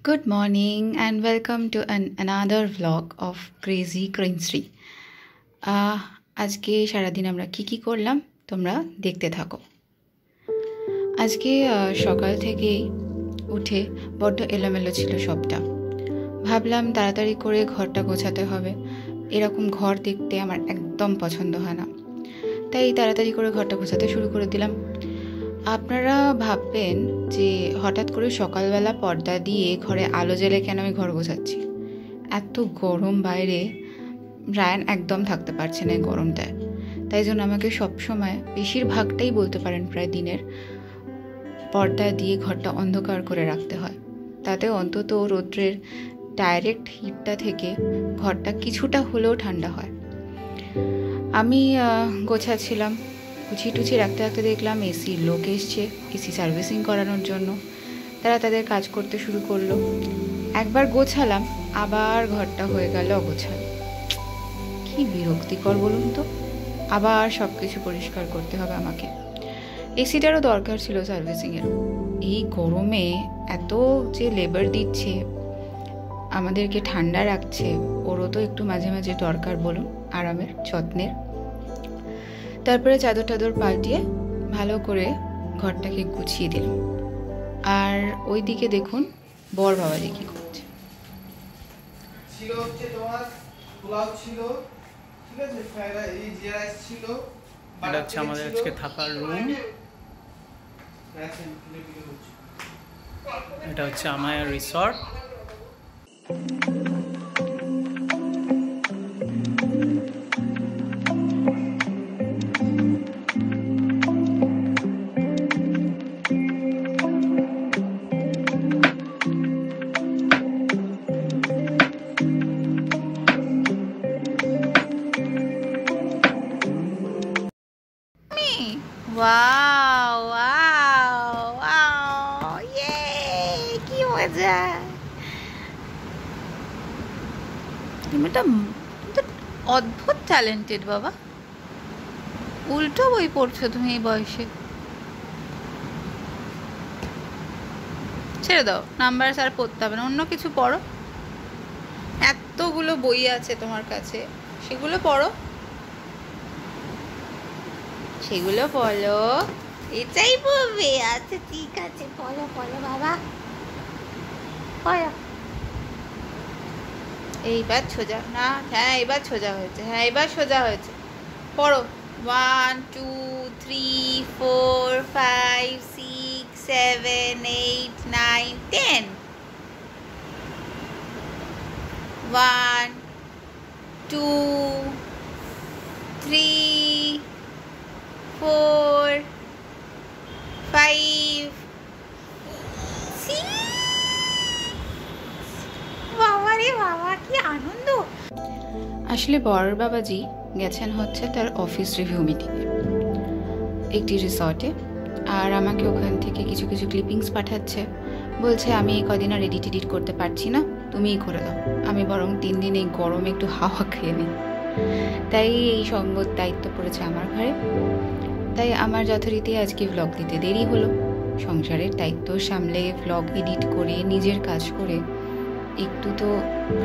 Good morning and welcome to another vlog of Crazy Cringery. আজকে সারাদিন আমরা কি করলাম তোমরা দেখতে থাকো। আজকে সকাল থেকেই উঠে বড্ড এলোমেলো ছিল সবটা। ভাবলাম তাড়াতাড়ি করে ঘরটা গোছাতে হবে, এরকম ঘর দেখতে আমার একদম পছন্দ হয় না, তাই তাড়াতাড়ি করে ঘরটা গোছাতে শুরু করে দিলাম। আপনারা ভাববেন যে হঠাৎ করে সকালবেলা পর্দা দিয়ে ঘরে আলো জ্বেলে কেন আমি ঘর গোছাচ্ছি। এত গরম বাইরে, রায়ান একদম থাকতে পারছে না গরমটায়, তাই জন্য আমাকে সবসময় বেশিরভাগটাই বলতে পারেন প্রায় দিনের পর্দা দিয়ে ঘরটা অন্ধকার করে রাখতে হয়, তাতে অন্তত রৌদ্রের ডাইরেক্ট হিটটা থেকে ঘরটা কিছুটা হলেও ঠান্ডা হয়। আমি গোছাচ্ছিলাম, গুছিয়ে রাখতে রাখতে দেখলাম এসির লোক এসছে এসি সার্ভিসিং করানোর জন্য। তারা তাদের কাজ করতে শুরু করলো। একবার গোছালাম, আবার ঘরটা হয়ে গেল অগোছাল। কি বিরক্তিকর বলুন তো, আবার সব কিছু পরিষ্কার করতে হবে আমাকে। এসিটারও দরকার ছিল সার্ভিসিংয়ের। এই গরমে এত যে লেবার দিচ্ছে, আমাদেরকে ঠান্ডা রাখছে, ওরও তো একটু মাঝে মাঝে দরকার বলুন আরামের, যত্নের। তারপরে চাদর টাদর পাল্টিয়ে ভালো করে ঘরটাকে গুছিয়ে দিলাম। আর ওই দিকে দেখুন বর বাবাজি কি করছে। ছিল হচ্ছে তোমার পোলাও ছিল, ঠিক আছে, এই জিরা রাইস ছিল। এটা হচ্ছে আমাদের আজকে থাকার রুম। এটা হচ্ছে আমাদের রিসর্ট। ওয়াও ওয়াও ওয়াও, ইয়ে কি মজা। তুমি তো অদ্ভুত ট্যালেন্টেড বাবা, উল্টো বই পড়ছো তুমি এই বয়সে। ছেড়ে দাও, নাম্বার আর পড়তে হবে না, অন্য কিছু পড়ো। এতগুলো বই আছে তোমার কাছে, সেগুলো পড়ো, সেগুলো পড়ো। এটাই পড়বে? আচ্ছা ঠিক আছে, পড়ো পড়ো বাবা, পড়ো। এইবার সোজা না, হ্যাঁ এবার সোজা হয়েছে, হ্যাঁ এবার সোজা হয়েছে, পড়ো। 1 2 3 4 5 6 7 8 9 10। 1 2 3 4 5 6। বাবা রে বাবা, কি আনন্দ। আসলে বর বাবাজি গেছেন হচ্ছে তার অফিস রিভিউ মিটিংয়ে একটি রিসর্টে, আর আমাকে ওখান থেকে কিছু কিছু ক্লিপিংস পাঠাচ্ছে। বলছে আমি এই কদিন আর এডিট করতে পারছি না, তুমিই করে দাও। আমি বরং 3 দিন এই গরমে একটু হাওয়া খেয়ে নিই। তাই এই সঙ্গত দায়িত্ব পড়েছে আমার ঘরে। তাই আমার যথারীতি আজকে ভ্লগ দিতে দেরি হলো। সংসারের দায়িত্ব সামলে ভ্লগ এডিট করে নিজের কাজ করে একটু তো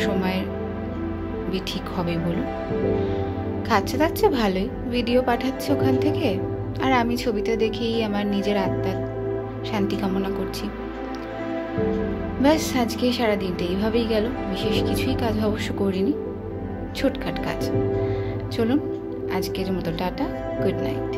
সময়ের ঠিক হবে বলুন। খাচ্ছে দাচ্ছে ভালোই, ভিডিও পাঠাচ্ছে ওখান থেকে, আর আমি ছবিতে দেখেই আমার নিজের আত্মার শান্তি কামনা করছি। ব্যাস আজকে সারাদিনটা এইভাবেই গেল। বিশেষ কিছুই কাজ অবশ্য করিনি, ছোটখাট কাজ। চলুন আজকের মতো টাটা, গুড নাইট।